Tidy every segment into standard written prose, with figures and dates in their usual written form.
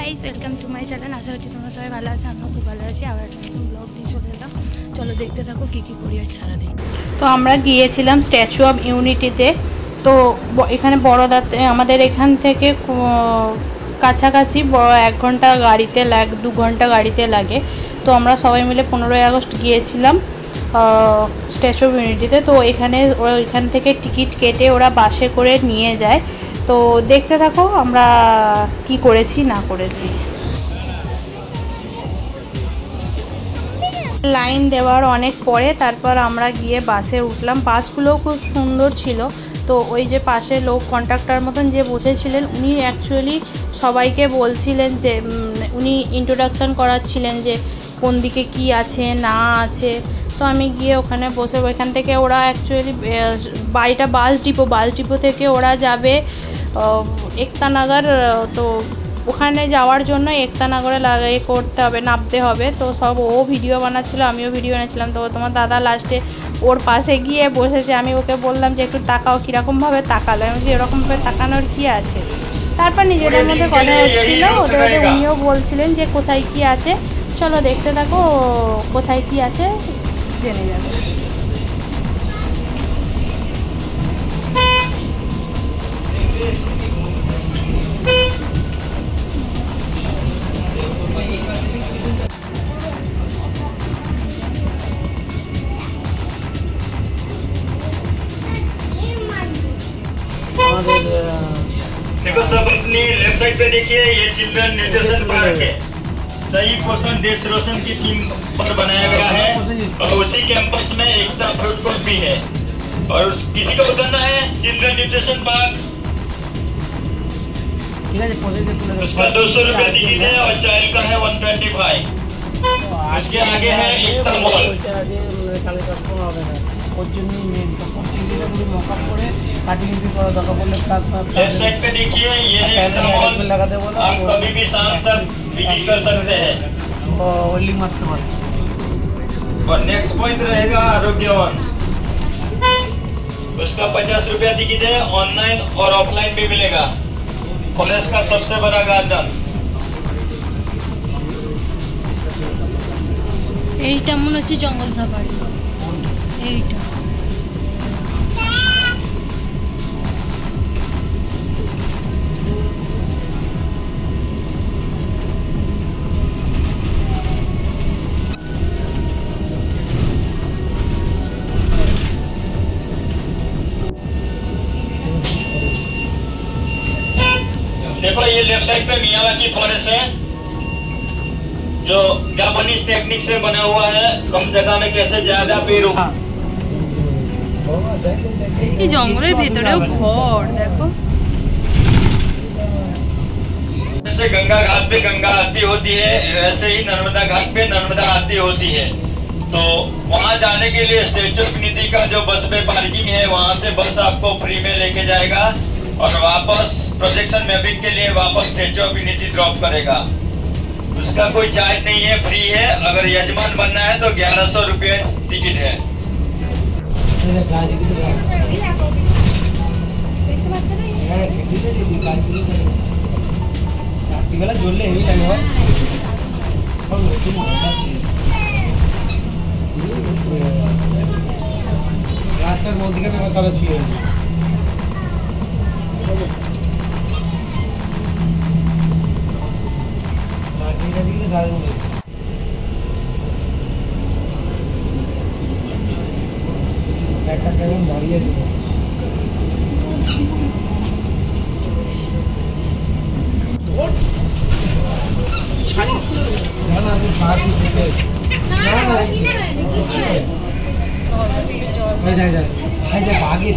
Guys welcome to my channel. আশা করছি তোমরা সবাই ভালো আছো, আমরা খুব ভালো আছি। আবার একটা নতুন ব্লগ নিয়ে চলে এলাম। চলো দেখতে থাকো কী কী করি আজ সারাদিন। তো আমরা গিয়েছিলাম স্ট্যাচু অফ ইউনিটিতে। তো এখানে বড়দাতে আমাদের এখান থেকে কাছাকাছি 1 ঘন্টা গাড়িতে 2 ঘন্টা গাড়িতে লাগে। তো আমরা সবাই মিলে 15ই আগস্ট গিয়েছিলাম স্ট্যাচু অফ ইউনিটিতে। তো এখান থেকে টিকিট কেটে ওরা বাসে করে নিয়ে যায়। তো দেখতে থাকো আমরা কি করেছি না করেছি। লাইন দেওয়ার অনেক পরে তারপর আমরা গিয়ে বাসে উঠলাম। বাসগুলোও খুব সুন্দর ছিল। তো ওই যে পাশে লোক কন্ডাক্টর মতন যে বসেছিলেন উনি অ্যাকচুয়ালি সবাইকে বলছিলেন যে উনি ইন্ট্রোডাকশান করাচ্ছিলেন যে কোন দিকে কি আছে না আছে। তো আমি গিয়ে ওখানে বসে ওইখান থেকে ওরা অ্যাকচুয়ালি বাড়িটা বাস ডিপো থেকে ওরা যাবে একতানগর। তো ওখানে যাওয়ার জন্য একতানগরে করতে হবে, নামতে হবে। তো সব ও ভিডিও বানাচ্ছিল, আমিও ভিডিও বানাচ্ছিলাম। তো তোমার দাদা লাস্টে ওর পাশে গিয়ে বসেছে। আমি ওকে বললাম যে একটু তাকাও, কীরকমভাবে তাকালো। আমি যে এরকমভাবে তাকানোর কী আছে। তারপর নিজেদের মধ্যে কথা হচ্ছিলো, ওদের উনিও বলছিলেন যে কোথায় কি আছে। চলো দেখতে থাকো কোথায় কি আছে জেনে যাবে। देखो सब अपनी लेफ्ट साइड पे देखिए, ये चिल्ड्रन न्यूट्रिशन पार्क है। सही पोषण देश रोशन की थीम पर बनाया गया है और उसी कैंपस में एकता फ्रूट कोर्ट भी है। और किसी को बताना है चिल्ड्रन न्यूट्रिशन पार्क उसका 200 रुपया टिकट है और चाइल्ड का है 125। उसके आगे है एकता मॉल। लेफ्ट साइड पे देखिए ये है एकता मॉल। आप कभी भी शाम तक विजिट कर सकते हैं। और नेक्स्ट पॉइंट रहेगा आरोग्यवन। उसका 50 रुपया टिकट है, ऑनलाइन और ऑफलाइन भी मिलेगा। फॉरेस्ट का सबसे बड़ा गार्डन। এইটা মনে হচ্ছে জঙ্গল সাফারি। এইটা देखो ये लेफ्ट साइड पे मियावाकी फॉरेस्ट है जो जापानीज टेक्निक से बना हुआ है। कम जगह में कैसे ज्यादा पेड़ এই জঙ্গলের ভেতরেও ঘর দেখো। जैसे गंगा घाट पे गंगा आरती होती है वैसे ही नर्मदा घाट पे नर्मदा आरती होती है। तो वहाँ जाने के लिए स्टैचू ऑफ यूनिटी का जो बस पे पार्किंग है वहाँ से बस आपको फ्री में लेके जाएगा और वापस प्रोजेक्शन मैपिंग के लिए वापस स्टैचू ऑफ यूनिटी ड्रॉप करेगा। उसका कोई चार्ज नहीं है, फ्री है। अगर यजमान बनना है तो 1100 रुपये टिकट है। রাস্তার মধ্যখানে তারা ছিল একটা ট্রেন দাঁড়িয়ে ছিল। না না আমি পা দিচ্ছি না না आगे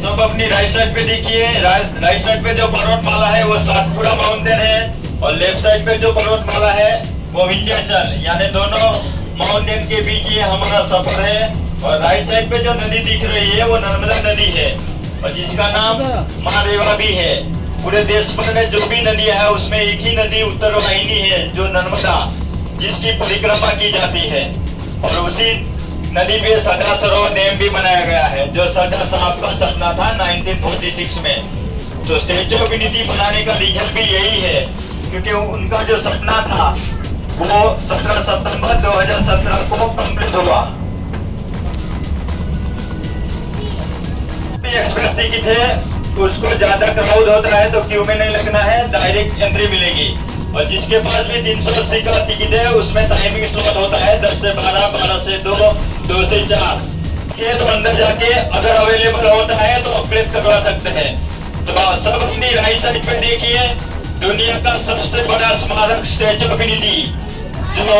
सब अपनी राइट साइड पे देखिए। राइट साइड पे जो पर्वतमाला है वो सातपुड़ा माउंटेन है और लेफ्ट साइड पे जो पर्वतमाला है वो विंध्याचल, यानी दोनों माउंटेन के बीच ये हमारा सफर है। और राइट साइड पे जो नदी दिख रही है वो नर्मदा नदी है और जिसका नाम महादेवा भी है। पूरे देश भर में जो भी नदियां है उसमें एक ही नदी उत्तर वाहिनी है जो नर्मदा, जिसकी परिक्रमा की जाती है। और उसी नदी पे सरदार सरोवर डैम भी बनाया गया है जो सरदार साहब का सपना सपना था 1946 में। तो स्टैच्यू ऑफ यूनिटी बनाने का रीजन भी यही है, क्योंकि उनका जो सपना था वो 17 सितंबर 2017 को कंप्लीट हुआ। एक्सप्रेस टिकट है, उसको ज्यादा क्राउड होता है तो क्यू में नहीं लगना है, डायरेक्ट एंट्री मिलेगी। और जिसके पास भी 380 का टिकट है उसमें टाइमिंग स्लॉट होता है 10 से 12, 12 से 2, 2 से 4 ये। तो अंदर जाके अगर अवेलेबल होता है तो अपग्रेड करवा सकते हैं। तो सब अपनी राइट साइड पे देखिए, दुनिया का सबसे बड़ा स्मारक स्टैच्यू ऑफ यूनिटी, जो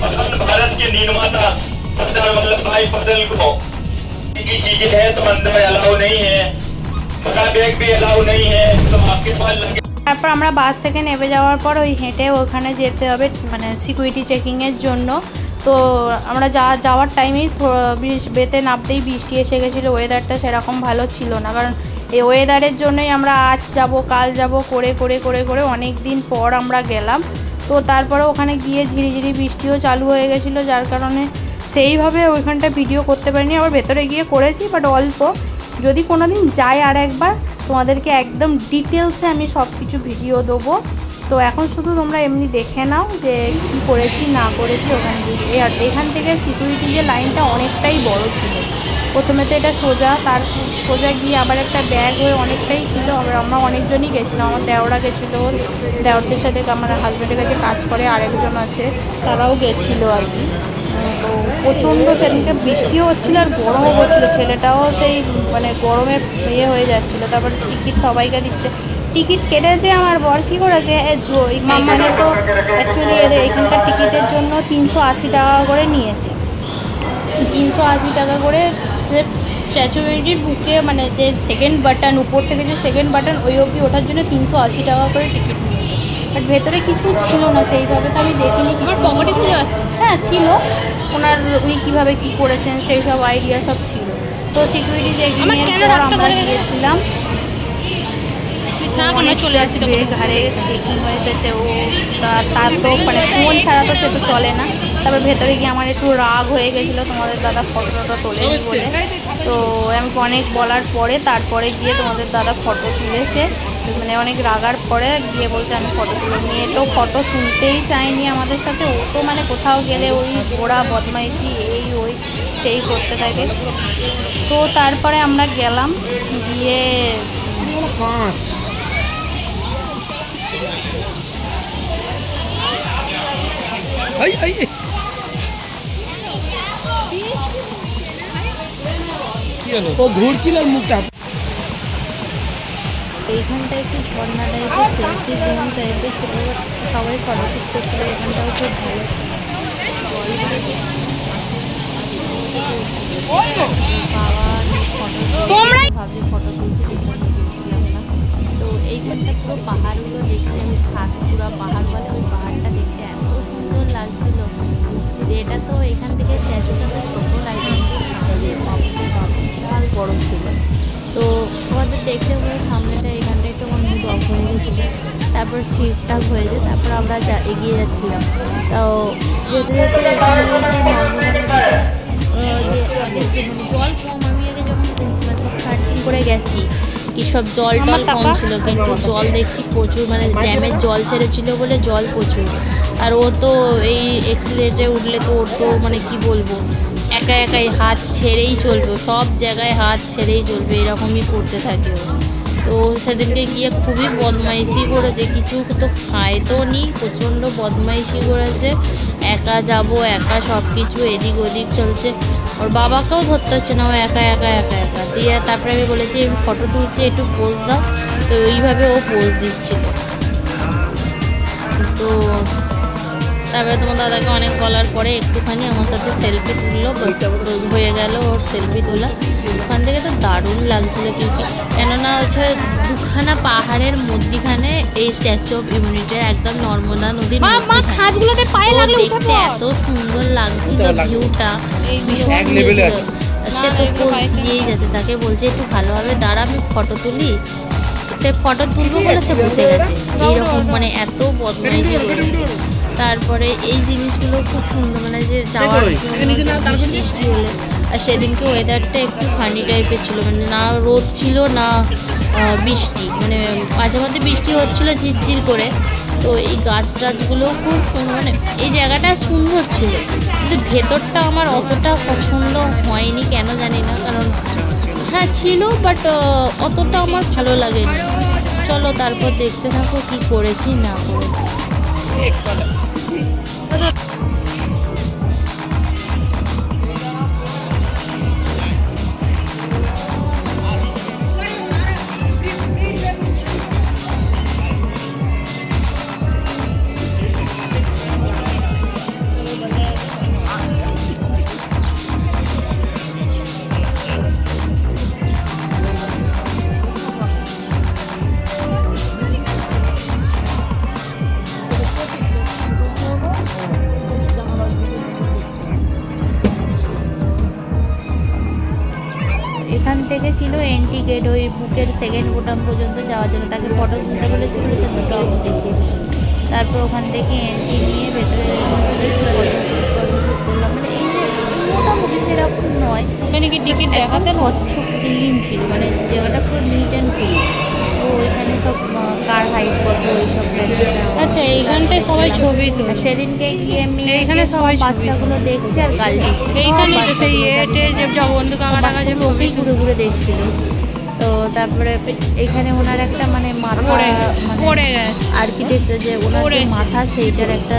अखंड भारत के निर्माता सरदार वल्लभ भाई पटेल को की चीजें है तो अंदर अलाउ नहीं है, बड़ा बैग भी अलाउ नहीं है। तो आपके पास लगे তারপর আমরা বাস থেকে নেমে যাওয়ার পর ওই হেঁটে ওখানে যেতে হবে মানে সিকিউরিটি চেকিংয়ের জন্য। তো আমরা যাওয়ার টাইমেই বেতে নামতেই বৃষ্টি এসে গেছিলো, ওয়েদারটা সেরকম ভালো ছিল না, কারণ এই ওয়েদারের জন্যই আমরা আজ যাব কাল যাব করে করে করে করে অনেক দিন পর আমরা গেলাম। তো তারপরে ওখানে গিয়ে ঝিরিঝিরি বৃষ্টিও চালু হয়ে গেছিলো, যার কারণে সেইভাবে ওইখানটা ভিডিও করতে পারিনি। আবার ভেতরে গিয়ে করেছি বাট অল্প, যদি কোনো দিন যাই আর একবার তোমাদেরকে একদম ডিটেলসে আমি সব কিছু ভিডিও দেবো। তো এখন শুধু তোমরা এমনি দেখে নাও যে কী করেছি না করেছি ওখানে গিয়ে। আর এখান থেকে সিকিউরিটি যে লাইনটা অনেকটাই বড় ছিল, প্রথমে তো এটা সোজা, তার সোজা গিয়ে আবার একটা ব্যাগ হয়ে অনেকটাই ছিল। আবার আমরা অনেকজনই গেছিলাম, আমার দেওরা গেছিলো, দেওরদের সাথে আমার হাজব্যান্ডের কাছে কাজ করে আরেকজন আছে, তারাও গেছিলো আর কি। তো প্রচণ্ড সেদিনকে বৃষ্টিও হচ্ছিলো আর গরমও হচ্ছিলো, ছেলেটাও সেই মানে গরমে ইয়ে হয়ে যাচ্ছিলো। তারপর টিকিট সবাইকে দিচ্ছে, টিকিট কেটেছে আমার বর কী করেছে মানে তো অ্যাকচুয়ালি এদের এখানকার টিকিটের জন্য 380 টাকা করে নিয়েছে, 380 টাকা করে স্ট্যাচু অফ ইউনিটির বুকে মানে যে সেকেন্ড বাটন উপর থেকে যে সেকেন্ড বাটন ওই অবধি ওঠার জন্য 380 টাকা করে টিকিট নিয়েছে। বাট ভেতরে কিছু ছিল না সেইভাবে, তো আমি দেখিনি। আমার পকেটে খুঁজে যাচ্ছে, হ্যাঁ ছিল, ওনার উনি কীভাবে কী করেছেন সেই সব আইডিয়া সব ছিল। তো সিকিউরিটি চেকিংয়ের পর আমরা গিয়েছিলাম, চলে যাচ্ছে ঘাড়ে চেকিং হয়েছে ও, তার তো মানে ফোন ছাড়া তো সে তো চলে না। তারপর ভেতরে গিয়ে আমার একটু রাগ হয়ে গেছিলো তোমাদের দাদা ফটো তোলেনি বলে। তো আমি অনেক বলার পরে তারপরে গিয়ে তোমাদের দাদা ফটো তুলেছে, মানে অনেক রাগার পরে গিয়ে বলছে আমি ফটো তুলে নিয়ে। তো ফটো তুলতেই চাইনি আমাদের সাথে, ও তো মানে কোথাও গেলে ওই ঘোড়া বদমাইশি এই ওই সেই করতে থাকে। তো তারপরে আমরা গেলাম, গিয়ে ও ঘুরছিল মুখটা। এইখানটা একটু ঝর্ণা টাইপের সেলফি জোন টাইপের ছিল, সবাই ফটো করতে এখানটাও খুব ভালো ছিল। ভাবছি ফটো তুলছি তুলছিলাম না। তো এইখানটা পুরো পাহাড়গুলো দেখতে, আমি সাতপুরা পাহাড় বলে ওই পাহাড়টা দেখতে এত সুন্দর লাগছিল। এটা তো এখান থেকে স্ট্যাচুটা তো ছোটো লাগছে, বিশাল বড় ছিল। তো আমাদের দেখতে পুরো সামনেটা এখানটা একটু আমার মুড অফ হয়ে গেছিলো, তারপর ঠিকঠাক হয়েছে। তারপর আমরা এগিয়ে যাচ্ছিলাম। তো যেতে যেতে এখানে যে জল কম, আমি আগে যখন গেছিলাম সব সার্চিং করে গেছি কি সব জল টল কম ছিল, কিন্তু জল দেখছি প্রচুর, মানে ড্যামের জল ছেড়েছিল বলে জল প্রচুর। আর ও তো এই এক্সিলেটে উঠলে তো ওর তো মানে কি বলবো, একা একাই হাত ছেড়েই চলবে, সব জায়গায় হাত ছেড়েই চলবে, এরকমই করতে থাকে ও। তো সেদিনকে গিয়ে খুবই বদমাইশি করেছে, কিছু তো খায় তো নি, প্রচণ্ড বদমাইশি করেছে। একা যাব একা সব কিছু এদিক ওদিক চলছে, ওর বাবাকেও ধরতে হচ্ছে না, ও একা একা একা একা দিয়ে। তারপরে আমি বলেছি ফটো তুলছি একটু পোজ দাও, তো ওইভাবে ও পোজ দিচ্ছিল। তো তারপরে তোমার দাদাকে অনেক বলার পরে একটুখানি আমার সাথে সেলফি তুললো, হয়ে গেল ওর সেলফি তোলা। ওখান থেকে তো দারুণ লাগছিলো, কেননা হচ্ছে দুখানা পাহাড়ের মধ্যিখানে এই স্ট্যাচু অফ ইউনিটির একদম নর্মদা নদীর দেখতে এত সুন্দর লাগছিল ভিউটা, ভীষণ ছিল। সে তো পোজ দিয়েই যাচ্ছে, তাকে বলছে একটু ভালোভাবে দাঁড়া আমি ফটো তুলি, সে ফটো তুলবো বলে সে বসে গেছে। এইরকম মানে এত বদমাইশি করেছে। তারপরে এই জিনিসগুলো খুব সুন্দর, মানে যে যাওয়ার জন্য বৃষ্টি হলে আর সেদিনকে ওয়েদারটা একটু সানি টাইপের ছিল, মানে না রোদ ছিল না বৃষ্টি, মানে মাঝে মধ্যে বৃষ্টি হচ্ছিলো ঝিরঝির করে। তো এই গাছ টাছগুলোও খুব সুন্দর, মানে এই জায়গাটা সুন্দর ছিল, কিন্তু ভেতরটা আমার অতটা পছন্দ হয়নি, কেন জানি না। কারণ হ্যাঁ ছিল, বাট অতটা আমার ভালো লাগেনি। চলো তারপর দেখতে থাকো কি করেছি না করেছি। এখান থেকে ছিল এন্ট্রি গেট, ওই বুকের সেকেন্ড বোতাম পর্যন্ত যাওয়ার জন্য। তাকে ফটো তুলতে বলেছিল, সে দুটো দেখিয়ে। তারপর ওখান থেকে এন্ট্রি নিয়ে ভেতরে ফটোশ্যুট করলাম। মানে এই মোটামুটি সেরকম নয়, ওখানে কি টিকিট দেখাতে স্বচ্ছ ক্লিন ছিল, মানে জায়গাটা পুরো নিট অ্যান্ড ক্লিন। তো ওইখানে সব কার হাইট কত এইসব। আচ্ছা এইখানটায় সবাই ছবি তো, সেদিনকে গিয়ে আমি এইখানে সবাই বাচ্চাগুলো দেখছে আর গাল দিচ্ছে এইখানে, তো সেই এটে যে জগবন্ধু কাকাটা কাছে ওকেই ঘুরে ঘুরে দেখছিল। তো তারপরে এইখানে ওনার একটা মানে মাথা পড়ে গেছে, আর্কিটেকচার যে ওনার যে মাথা সেইটার একটা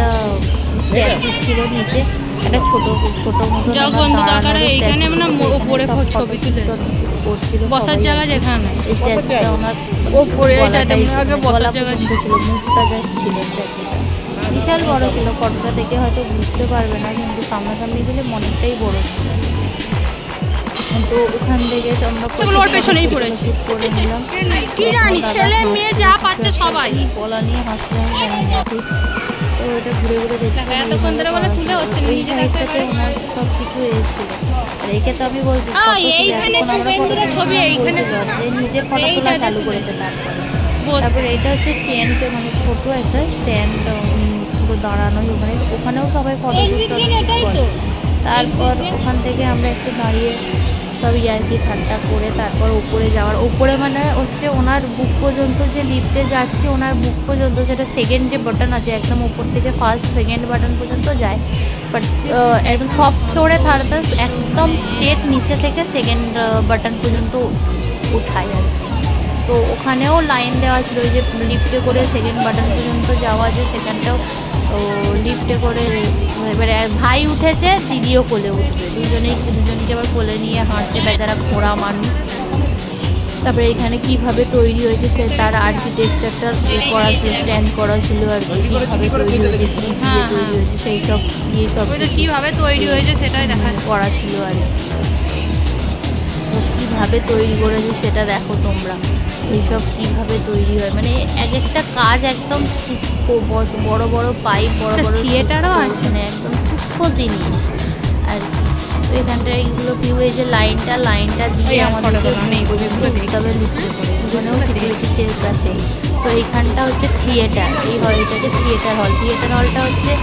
স্ট্যাচু ছিল নিচে, একটা ছোট ছোট মতো জগবন্ধু কাকারা এইখানে মানে উপরে ছবি তুলে করছিল, বসার জায়গা যেখানে স্ট্যাচুটা ওনার উপরে, এটাতে আগে বসার জায়গা ছিল, মুখটা জাস্ট ছিল স্ট্যাচুটা বিশাল বড় ছিল। ফটোটা দেখে হয়তো বুঝতে পারবে না, কিন্তু সামনাসামনি দিলে মনেরটাই বড় ছিল। তো ওখান থেকে আমরা পেছনেই পড়েছি করে নিলাম, কি জানি ছেলে মেয়ে যা পাচ্ছে সবাই বলা নিয়ে হাসলাম। তো এটা ঘুরে ঘুরে দেখছিলাম, এতক্ষণ ধরে বলে তুলে হচ্ছে নিজে দেখতে ওনার সব কিছু এসেছিল। আর একে তো আমি বলছি এইখানে শুভেন্দুরা ছবি এইখানে নিজে ফটো তোলা চালু করেছে। তারপরে এটা হচ্ছে স্ট্যান্ড, মানে ছোট একটা স্ট্যান্ড পুরো দাঁড়ানোই, ওখানেও সবাই ফটোশ্যুট করে। তারপর ওখান থেকে আমরা একটু দাঁড়িয়ে সব ইয়ার্কি ঠাট্টা করে তারপর উপরে যাওয়ার, উপরে মানে হচ্ছে ওনার বুক পর্যন্ত যে লিফটে যাচ্ছে, ওনার বুক পর্যন্ত সেটা সেকেন্ড যে বাটন আছে একদম উপর থেকে ফার্স্ট সেকেন্ড বাটন পর্যন্ত যায়, বাট একদম সব ফ্লোরে থার্ড একদম স্ট্রেট নিচে থেকে সেকেন্ড বাটন পর্যন্ত উঠায় আর কি। তো ওখানেও লাইন দেওয়া ছিল, ওই যে লিফটে করে সেকেন্ড বাটন পর্যন্ত যাওয়া আছে সেখানটাও লিফটে করে। এবারে ভাই উঠেছে, দিদিও কোলে উঠবে, দুজনকে আবার কোলে নিয়ে হাঁটছে, বেচারা ঘোড়া মানুষ। তারপরে এখানে কীভাবে তৈরি হয়েছে সে তার আর্কিটেকচারটা করা ছিল, স্ট্যান্ড করা ছিল আর কি, কীভাবে তৈরি হয়েছে, কী দিয়ে তৈরি হয়েছে সেই সব দিয়ে সব কীভাবে তৈরি হয়েছে সেটাই দেখা করা ছিল আর কি। কীভাবে তৈরি করেছে সেটা দেখো তোমরা, এইসব কীভাবে তৈরি হয়, মানে এক একটা কাজ একদম সূক্ষ্ম, বড় বড় পাইপ, বড় বড় থিয়েটারও আছে, মানে একদম সূক্ষ্ম জিনিস আর কি। তো এখানটায় এইগুলো ভিউ, এই যে লাইনটা দিয়ে আমাদেরকে দেখতে হবে লিফটে করে, ওখানেও সিকিউরিটি চেক আছে। তো এইখানটা হচ্ছে থিয়েটার, এই হলটাকে থিয়েটার হলটা হচ্ছে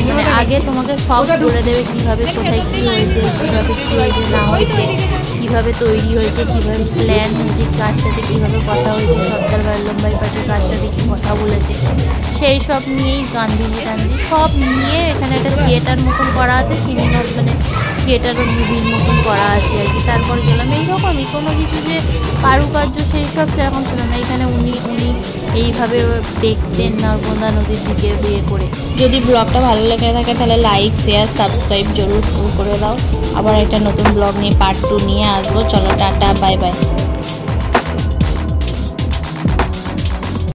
মানে আগে তোমাকে সব বলে দেবে কীভাবে কোথায় কী হয়েছে, কীভাবে কী হয়েছে না হয়েছে, কীভাবে তৈরি হয়েছে, কীভাবে প্ল্যান হয়েছে, কার সাথে কীভাবে কথা হয়েছে, সর্দার বল্লভভাই প্যাটেল কার সাথে কী কথা বলেছে, সেই সব নিয়েই গান্ধীজি সব নিয়ে এখানে একটা থিয়েটার মতন করা আছে, সিনেমা মানে থিয়েটার ও মুভির মতন করা আছে আর কি। তারপর গেলাম এইরকমই কোনো কিছু যে কারুকার্য সেই সব সেরকম ছিল না। এখানে উনি এইভাবে দেখতেন নর্মদা নদীর দিকে বিয়ে করে। যদি ব্লগটা ভালো লেগে থাকে তাহলে লাইক শেয়ার সাবস্ক্রাইব জরুর করে দাও। আবার একটা নতুন ব্লগ নিয়ে পার্ট 2 নিয়ে আসবো। চলো টাটা, বাই বাই।